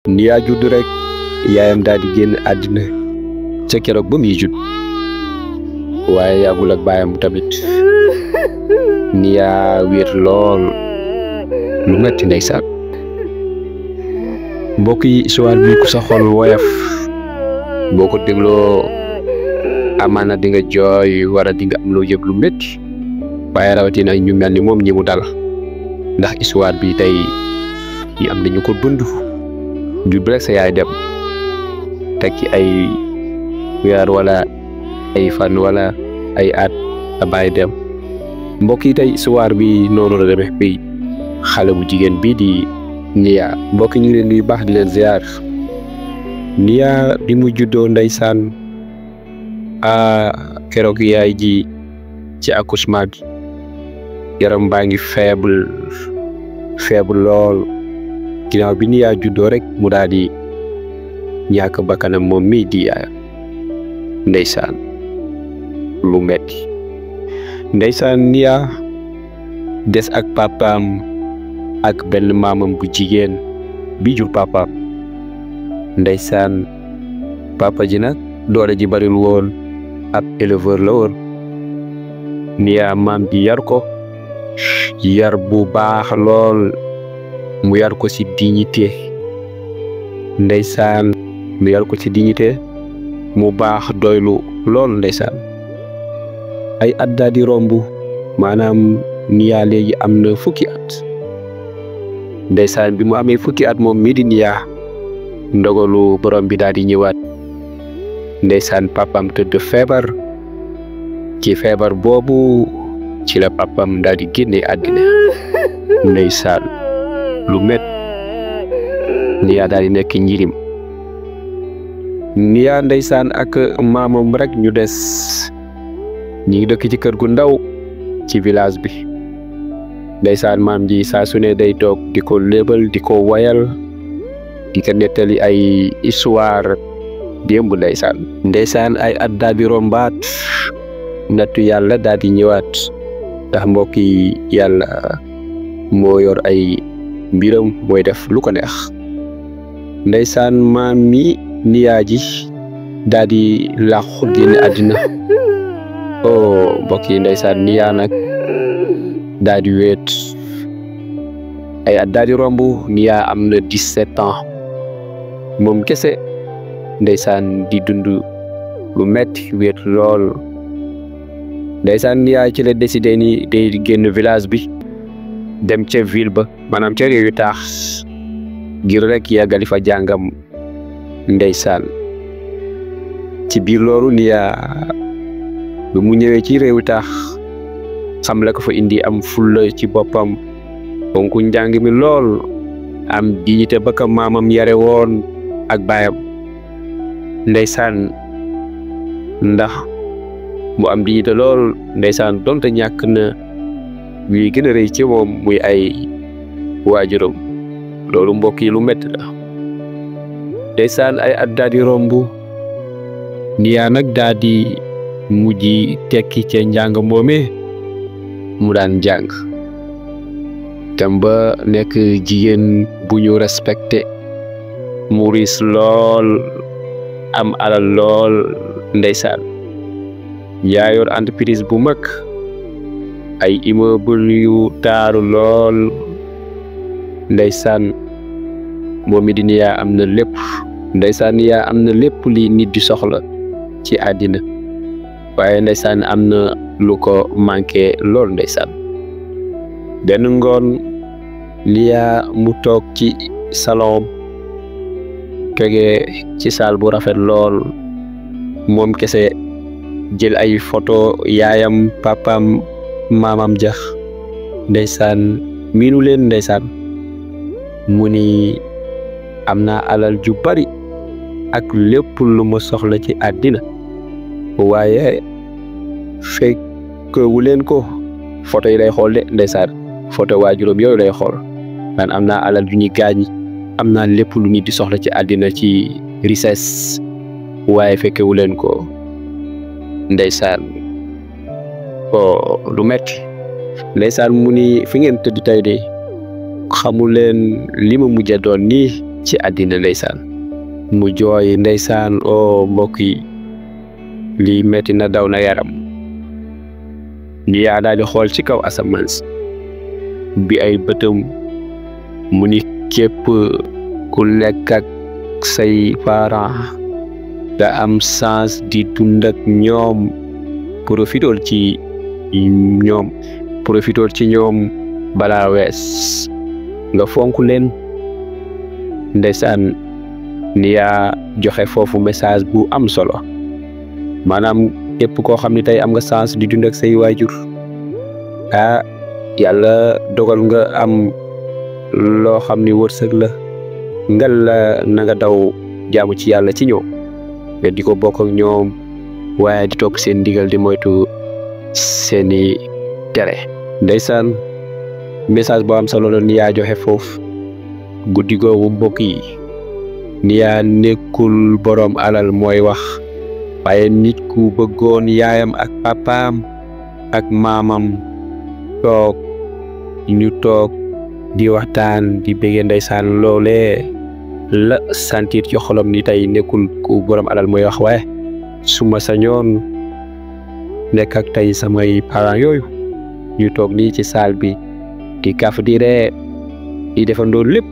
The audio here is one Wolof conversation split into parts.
Niya judd rek yaayam daal di génn àddina ca keroog ba muy judd waaye yàggul ak baayam tamit Niya wéet lool lu metti ndeysaan. mbokk yi histoire bi ku sa xol woyof boo ko dégloo amaana di nga jooy wara di nga am loo yëg lu metti waaye rawatina ñu mel ni moom ñi mu dal ndax histoire bi tey ñi am nañu ko dund judd rek sa yaay dem teg ci ay weer wala ay fan wala ay at a bàyyi dem. mbokk yi tey histoire bi noonu la demee bi xale bu jigéen bii di Niya. mbokk ñu ngi leen di baax di leen ziar. Niya bi mu juddoo ndeysaan keroog yaay ji ci accouchement bi yaram baa ngi faible lool ginnaaw bi Niya juddoo rek mu daal di ñàkk bakkanam moom mii di yaay ndeysaan lu metti ndeysaan. Niya des ak papaam ak benn maamam bu jigéen bi jur papaam ndeysaan. papa ji nag doole ji bariwul woon ab éleveur la woon. Niya maam ji yar ko yar bu baax lool mu yar ko ci dignité ndeysaan mu yar ko ci dignité mu baax doylu lool ndeysaan. ay at daal di romb maanaam Niya léegi am na fukki at ndeysaan. bi mu amee fukki at moom mii di Niya ndogalu borom bi daal di ñëwaat ndeysaan. papam tëdd feebar ci feebar boobu ci la papam daal di génne àddina ndeysaan lu met. Niya daal di nekk njirim. Niya ndeysaan ak maamam rek ñu des ñi ngi dëkk ci kër gu ndaw ci village bi ndeysaan. maam ji saa su ne day toog di ko lébal di ko wayal di ko nettali ay histoire démb ndeysaan. ay at daal di rombaat nattu yàlla daal di ñëwaat ndax mbokk yi yàlla moo yor ay mbiram mooy def lu ko neex ndeysaan. maam mi Niya ji daal di làqu génn àddina mbokk yi ndeysaan. Niya nag daal di wéet ay at daal di romb. Niya am na 17 ans moom kese ndeysaan di dund lu metti wéet lool ndeysaan. Niya ci la décidé ni day génn village bi dem ca ville ba maanaam ca réew yu taax ngir rek yàggali fa jàngam ndeysaan. ci biir loolu Niya bi mu ñëwee ci réew yu taax xam la ko fa indi am fulla ci boppam fonk njàng mi lool am dignité ba ko maamam yare woon ak baayam ndeysaan. ndax mu am dignité lool ndeysaan donte ñàkk na wi gën a rëy ci moom muy ay waajuram loolu mbokk yi lu métti la ndeysaan. ay at daal di romb Niya nag daal di mujj tekki ca njàng moomee mu daan jàng dem ba nekk jigéen bu ñu respecté mu riis lool am alal lool ndeysaan. yaa yor entreprise bu mag ay immeuble yu taaru lool ndeysaan. moom mi di Niya am na lépp ndeysaan. Niya am na lépp li nit di soxla ci àddina waaye ndeysaan am na lu ko manqué lool ndeysaan. benn ngoon Niya mu toog ci salon tegee ci saal bu rafet lool moom kese jël ay photo yaayam papam maamam jax ndeysaan miinu leen ndeysaan. mu ni am naa alal ju bari ak lépp lu ma soxla ci àddina waaye fekkewu leen ko. photo yi lay xool de ndeysaan. photo waajuram yooyu lay xool man am naa alal ju ñuy gaañ am naa lépp lu nit di soxla ci àddina ci richesse waaye fekkewu leen ko ndeysaan. lu metti ndeysaan. mu ni fi ngeen tëdd tey de xamu leen li ma mujjee doon nii ci àddina ndeysaan mu jooy ndeysaan o mbokk yi lii metti na daw na yaram Niyaa daal di xool ci kaw asamaan si bi ay bëtam mu ni képp ku nekk ak say parents nga am chance di dund ak ñoom profitool ci ñoom balaa wees nga fonk leen ndeysaan Niyaa joxe foofu message bu am solo maanaam képp koo xam ne tey am nga chance di dund ak say waajur yàlla dogal nga am loo xam ni wërsëg la ngal la na nga daw jaamu ci yàlla ci ñoom nga di ko bokk ak ñoom waaye di topp seen ndigal di moytu seeni tere ndeysaan message boo am solo la Niyaa joxe foofu guddi googu mbokk yi Niyaa nekkul boroom alal mooy wax waaye nit ku bëggoon yaayam ak papaam ak maamam ñu toog di waxtaan di bëgge ndeysaan loolee la sentir ci xolam ni tey nekkul ku boroom alal mooy wax waaye su ma sañoon nekk ak tey samay parents yooyu ñu toog nii ci salle bi di kaf di ree di defandoo lépp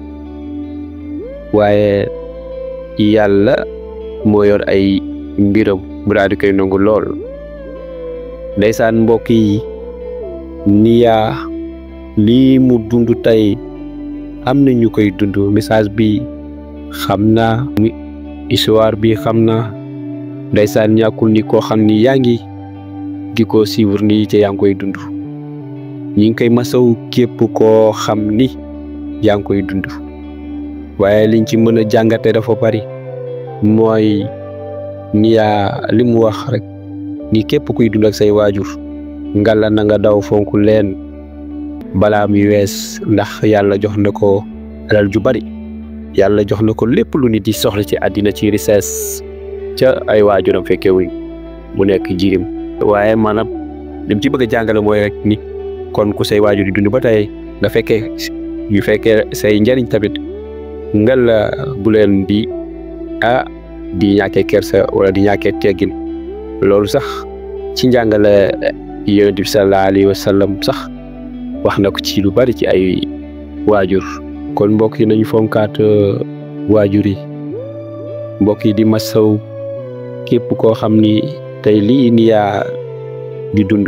waaye yàlla moo yor ay mbiram mu daal di koy nangu lool ndeysaan mbokk yi Niyaa lii mu dund tey am na ñu koy dund message bi xam naa histoire bi xam naa ndeysaan ñàkkul ni koo xam ni yaa ngi di ko suivre nii te yaa ngi koy dund ñi ngi koy masaw képp koo xam ni yaa ngi koy dund waaye liñ ci mën a jàngate dafa bari mooy Niyaa li mu wax rek ni képp kuy dund ak say waajur ngalla na nga daw fonk leen balaa muy wees ndax yàlla jox na ko alal ju bari yàlla jox na ko lépp lu nit di soxla ci àddina ci richesse ca ay waajuram fekke wuñ mu nekk jirim waaye maanaam lim ci bëgg a jàngale mooy rek ni kon ku say waajur di dund ba tey nga fekkee yu fekkee say njariñ tamit ngalla bu leen di di ñàkkee kersa wala di ñàkkee teggin loolu sax ci njàngale Yonent bi sallallahu alayhi wa sallam sax wax na ko ci lu bari ci ay waajur kon mbokk yi nañu fonkaat waajur yi mbokk yi di masaw képp koo xam ni tey lii Niyaa di dund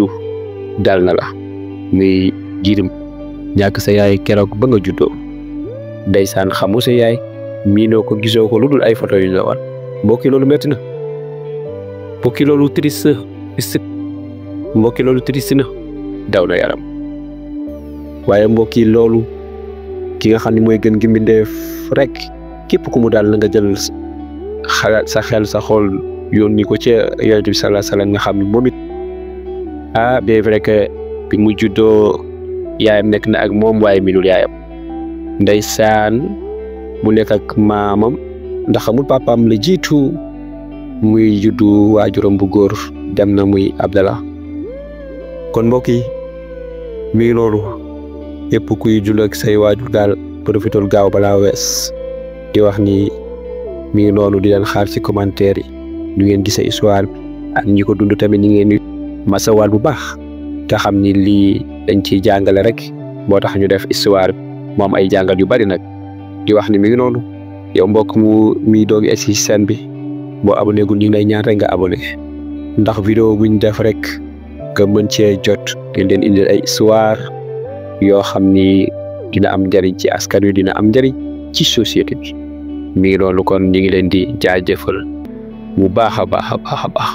dal na la muy jirim ñàkk sa yaay keroog ba nga juddoo ndeysaan xamu sa yaay miinoo ko gisoo ko lu dul ay photo yu la wan mbokk yi loolu metti na mbokk yi loolu triste mbokk yi loolu triste na daw na yaram waaye mbokk yi loolu ki nga xam ne mooy gën gi mbindeef rek képp ku mu daal na nga jël xalaat sa xel sa xol yónni ko ci Yonent bi sallallahu alayhi wa sallam nga xam ne moom it bien vrai que bi mu juddoo yaayam nekk na ak moom waaye minul yaayam ndeysaan mu nekk ak maamam ndax xamul papaam la jiitu muy juddu waajuram bu góor dem na muy Abdallah kon mbokk yi mi loolu yëpp kuy jull ak say waajur daal profitool gaaw balaa wees di wax ni mi ngi noonu di leen xaar ci commentaire yi du ngeen gisee histoire bi ak ñi ko dund tamit ñi ngeen masawaal bu baax te xam ni lii dañ ciy jàngale rek moo tax ñu def histoire bi moom ay jàngal yu bari nag di wax ni mi ngi noonu yow mbokk mu mi doogi egsi scène bi boo abonné gu ñu ngi lay ñaan rek nga abonné ndax vidéo buñ def rek nga mën cee jot ngeen leen indil ay histoire yoo xam ni dina am njariñ ci askan wi dina am njariñ ci société bi mi ngi loolu kon ñu ngi leen di jaajëfal bu baax a baax a baax a baax